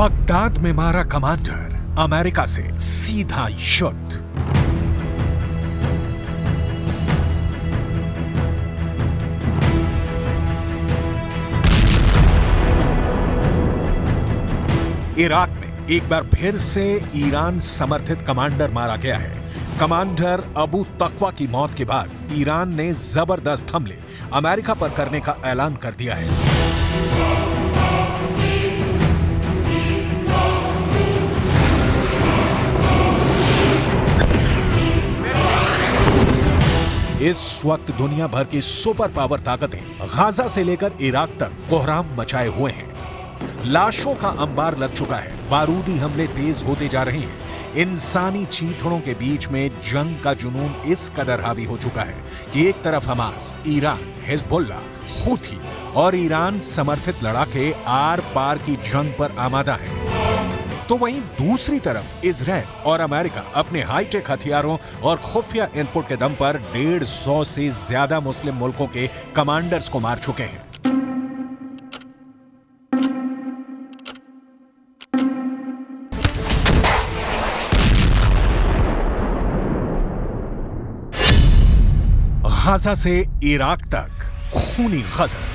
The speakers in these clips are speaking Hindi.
बगदाद में मारा कमांडर, अमेरिका से सीधा युद्ध। इराक में एक बार फिर से ईरान समर्थित कमांडर मारा गया है। कमांडर अबू तकवा की मौत के बाद ईरान ने जबरदस्त हमले अमेरिका पर करने का ऐलान कर दिया है। इस वक्त दुनिया भर की सुपर पावर ताकतें गाजा से लेकर इराक तक कोहराम मचाए हुए हैं। लाशों का अंबार लग चुका है, बारूदी हमले तेज होते जा रहे हैं। इंसानी चीथड़ों के बीच में जंग का जुनून इस कदर हावी हो चुका है कि एक तरफ हमास, ईरान, हिजबुल्ला, हूथी और ईरान समर्थित लड़ाके आर पार की जंग पर आमादा हैं, तो वहीं दूसरी तरफ इजराइल और अमेरिका अपने हाईटेक हथियारों और खुफिया इनपुट के दम पर 150 से ज्यादा मुस्लिम मुल्कों के कमांडर्स को मार चुके हैं। गाजा से इराक तक खूनी गदर।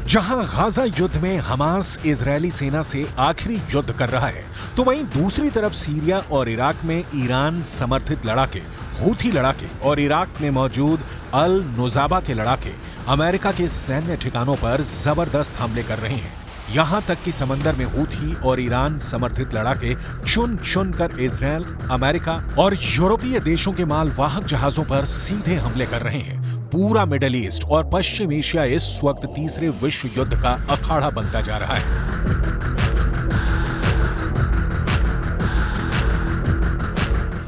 जहां गाजा युद्ध में हमास इजरायली सेना से आखिरी युद्ध कर रहा है, तो वहीं दूसरी तरफ सीरिया और इराक में ईरान समर्थित लड़ाके, हूथी लड़ाके और इराक में मौजूद अल नुजाबा के लड़ाके अमेरिका के सैन्य ठिकानों पर जबरदस्त हमले कर रहे हैं। यहां तक कि समंदर में हूथी और ईरान समर्थित लड़ाके चुन चुन कर इजरायल, अमेरिका और यूरोपीय देशों के मालवाहक जहाजों पर सीधे हमले कर रहे हैं। पूरा मिडिल ईस्ट और पश्चिम एशिया इस वक्त तीसरे विश्व युद्ध का अखाड़ा बनता जा रहा है।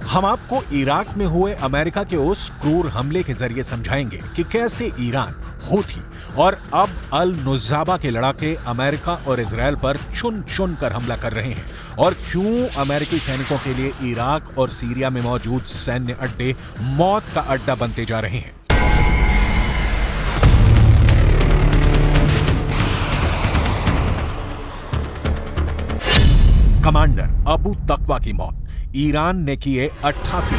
हम आपको इराक में हुए अमेरिका के उस क्रूर हमले के जरिए समझाएंगे कि कैसे ईरान, हूथी और अब अल नुजाबा के लड़ाके अमेरिका और इजरायल पर चुन चुन कर हमला कर रहे हैं और क्यों अमेरिकी सैनिकों के लिए इराक और सीरिया में मौजूद सैन्य अड्डे मौत का अड्डा बनते जा रहे हैं। कमांडर अबू तकवा की मौत, ईरान ने किए 88।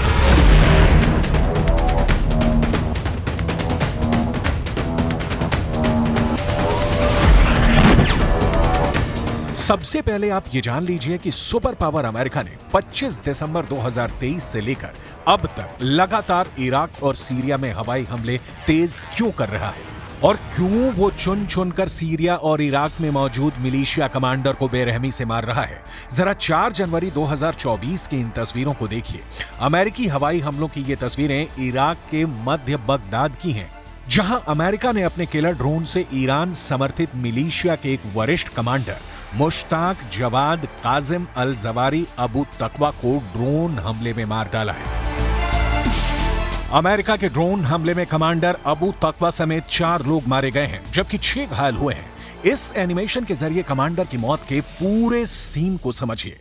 सबसे पहले आप ये जान लीजिए कि सुपर पावर अमेरिका ने 25 दिसंबर 2023 से लेकर अब तक लगातार इराक और सीरिया में हवाई हमले तेज क्यों कर रहा है और क्यों वो चुन चुनकर सीरिया और इराक में मौजूद मिलिशिया कमांडर को बेरहमी से मार रहा है। जरा 4 जनवरी 2024 की इन तस्वीरों को देखिए। अमेरिकी हवाई हमलों की ये तस्वीरें इराक के मध्य बगदाद की हैं, जहां अमेरिका ने अपने किलर ड्रोन से ईरान समर्थित मिलिशिया के एक वरिष्ठ कमांडर मुश्ताक जवाद काजिम अल जवारी अबू तकवा को ड्रोन हमले में मार डाला है। अमेरिका के ड्रोन हमले में कमांडर अबू तकवा समेत 4 लोग मारे गए हैं, जबकि 6 घायल हुए हैं। इस एनिमेशन के जरिए कमांडर की मौत के पूरे सीन को समझिए।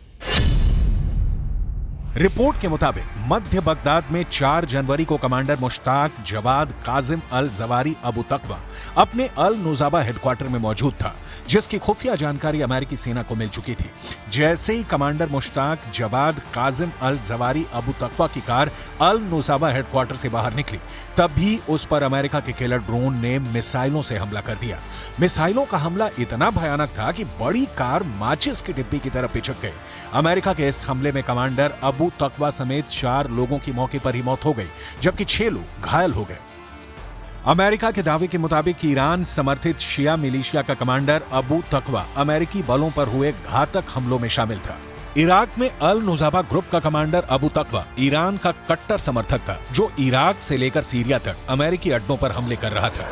रिपोर्ट के मुताबिक मध्य बगदाद में 4 जनवरी को कमांडर मुश्ताक जवाद काजिम अल जवारी अबू तकवा अपने अल नुजाबा हेडक्वार्टर में मौजूद था, जिसकी खुफिया जानकारी अमेरिकी सेना को मिल चुकी थी। जैसे ही कमांडर मुश्ताक जवाद काजिम अल जवारी अबू तकवा की कार अल नुजाबा हेडक्वार्टर से बाहर निकली, तभी उस पर अमेरिका के किलर ड्रोन ने मिसाइलों से हमला कर दिया। मिसाइलों का हमला इतना भयानक था कि बड़ी कार माचिस की डिब्बी की तरह पिचक गई। अमेरिका के इस हमले में कमांडर अबू तकवा समेत 4 लोगों की मौके पर ही मौत हो गई, जबकि 6 लोग घायल हो गए। अमेरिका के दावे के मुताबिक ईरान समर्थित शिया मिलिशिया का कमांडर अबू तकवा अमेरिकी बलों पर हुए घातक हमलों में शामिल था। इराक में अल नुजाबा ग्रुप का कमांडर अबू तकवा ईरान का कट्टर समर्थक था, जो इराक से लेकर सीरिया तक अमेरिकी अड्डों पर हमले कर रहा था।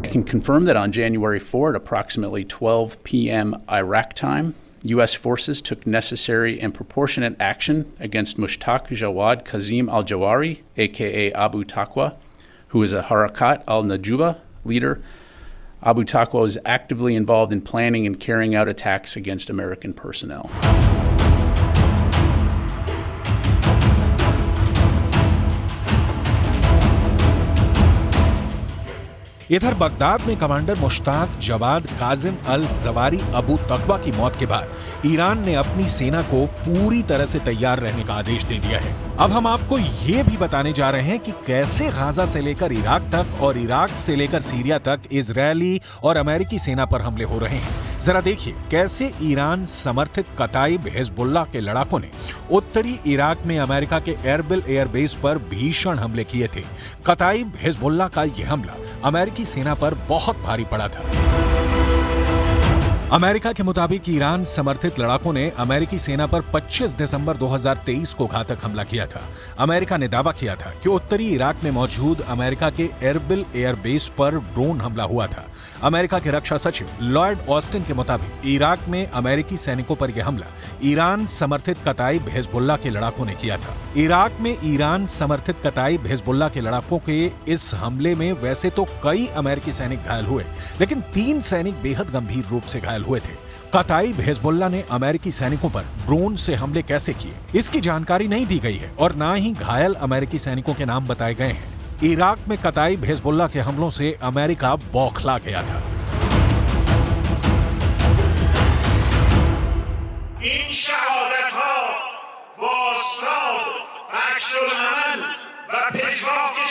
I can confirm that on January 4 at approximately 12 p.m. Iraq time, U.S. forces took necessary and proportionate action against Mushtaq Jawad Kazim al-Jawari, aka Abu Taqwa, who is a Harakat al-Najuba leader Abu Taqwa was actively involved in planning and carrying out attacks against American personnel. इधर बगदाद में कमांडर मुश्ताक जवाद काजिम अल जवारी अबू तकवा की मौत के बाद ईरान ने अपनी सेना को पूरी तरह से तैयार रहने का आदेश दे दिया है। अब हम आपको ये भी बताने जा रहे हैं कि कैसे गाजा से लेकर इराक तक और इराक से लेकर सीरिया तक इजरायली और अमेरिकी सेना पर हमले हो रहे हैं। जरा देखिए कैसे ईरान समर्थित कताइब हिजबुल्लाह के लड़ाकों ने उत्तरी इराक में अमेरिका के एरबिल एयरबेस पर भीषण हमले किए थे। कताइब हिजबुल्लाह का यह हमला अमेरिकी सेना पर बहुत भारी पड़ा था। अमेरिका के मुताबिक ईरान समर्थित लड़ाकों ने अमेरिकी सेना पर 25 दिसंबर 2023 को घातक हमला किया था। अमेरिका ने दावा किया था कि उत्तरी इराक में मौजूद अमेरिका के एरबिल एयरबेस पर ड्रोन हमला हुआ था। अमेरिका के रक्षा सचिव लॉयड ऑस्टिन के मुताबिक इराक में अमेरिकी सैनिकों पर यह हमला ईरान समर्थित कताइब हिजबुल्लाह के लड़ाकों ने किया था। इराक में ईरान समर्थित कताइब हिजबुल्लाह के लड़ाकों के इस हमले में वैसे तो कई अमेरिकी सैनिक घायल हुए, लेकिन 3 सैनिक बेहद गंभीर रूप से घायल हुए थे। कताइब हिजबुल्लाह ने अमेरिकी सैनिकों पर ड्रोन से हमले कैसे किए, इसकी जानकारी नहीं दी गई है और ना ही घायल अमेरिकी सैनिकों के नाम बताए गए हैं। इराक में कताइब हिजबुल्लाह के हमलों से अमेरिका बौखला गया था। इन शहादतहा व असराब अक्सुलअमल व पेशवाक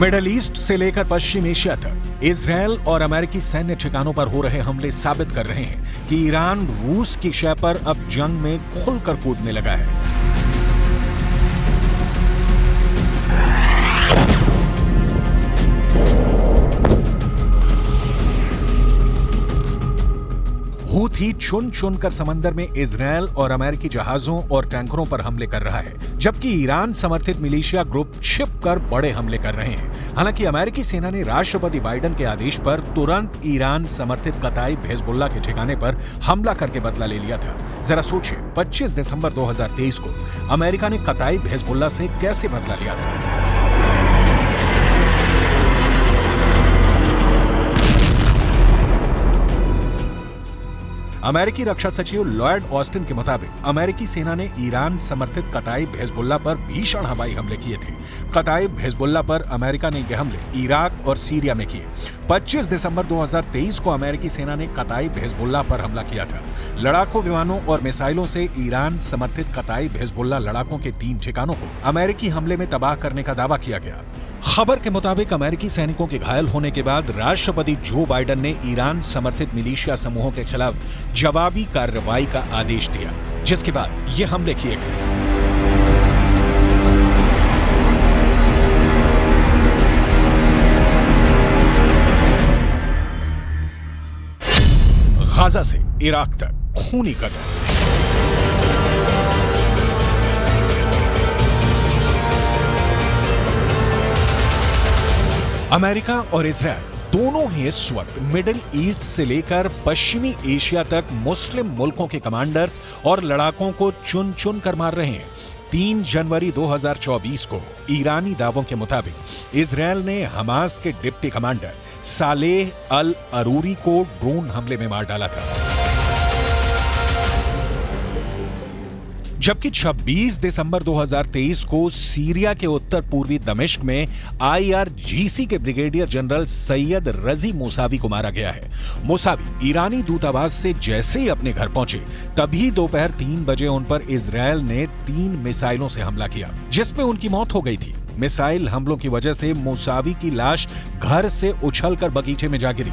मिडल ईस्ट से लेकर पश्चिम एशिया तक इजरायल और अमेरिकी सैन्य ठिकानों पर हो रहे हमले साबित कर रहे हैं कि ईरान रूस की शय पर अब जंग में खुलकर कूदने लगा है। हूथी चुन चुन कर समंदर में इजरायल और अमेरिकी जहाजों और टैंकरों पर हमले कर रहा है, जबकि ईरान समर्थित मिलिशिया ग्रुप छिपकर बड़े हमले कर रहे हैं। हालांकि अमेरिकी सेना ने राष्ट्रपति बाइडेन के आदेश पर तुरंत ईरान समर्थित कताइब हिजबुल्लाह के ठिकाने पर हमला करके बदला ले लिया था। जरा सोचिए 25 दिसंबर 2023 को अमेरिका ने कताइब हिजबुल्लाह से कैसे बदला लिया था। अमेरिकी रक्षा सचिव लॉयड ऑस्टिन के मुताबिक अमेरिकी सेना ने ईरान समर्थित कताइब हिजबुल्लाह पर भीषण हवाई हमले किए थे। कताइब हिजबुल्लाह पर अमेरिका ने यह हमले इराक और सीरिया में किए। 25 दिसंबर 2023 को अमेरिकी सेना ने कताइब हिजबुल्लाह पर हमला किया था। लड़ाकू विमानों और मिसाइलों से ईरान समर्थित कताइब हिजबुल्लाह लड़ाकों के 3 ठिकानों को अमेरिकी हमले में तबाह करने का दावा किया गया। खबर के मुताबिक अमेरिकी सैनिकों के घायल होने के बाद राष्ट्रपति जो बाइडेन ने ईरान समर्थित मिलिशिया समूहों के खिलाफ जवाबी कार्रवाई का आदेश दिया, जिसके बाद ये हमले किए गए। गाजा से इराक तक खूनी कदम। अमेरिका और इजरायल दोनों ही इस वक्त मिडिल ईस्ट से लेकर पश्चिमी एशिया तक मुस्लिम मुल्कों के कमांडर्स और लड़ाकों को चुन चुन कर मार रहे हैं। 3 जनवरी 2024 को ईरानी दावों के मुताबिक इजरायल ने हमास के डिप्टी कमांडर सालेह अल अरूरी को ड्रोन हमले में मार डाला था, जबकि 26 दिसंबर 2023 को सीरिया के उत्तर पूर्वी दमिश्क में IRGC के ब्रिगेडियर जनरल सैयद रजी मूसावी को मारा गया है। मूसावी ईरानी दूतावास से जैसे ही अपने घर पहुंचे तभी दोपहर 3 बजे उन पर इजरायल ने 3 मिसाइलों से हमला किया, जिसमें उनकी मौत हो गई थी। मिसाइल हमलों की वजह से मूसावी की लाश घर से उछलकर बगीचे में जा गिरी।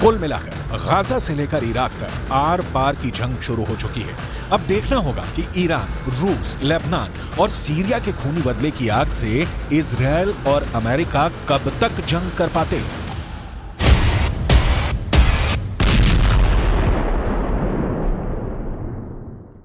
कुल मिलाकर गाजा से लेकर इराक तक आर पार की जंग शुरू हो चुकी है। अब देखना होगा कि ईरान, रूस, लेबनान और सीरिया के खूनी बदले की आग से इजरायल और अमेरिका कब तक जंग कर पाते हैं।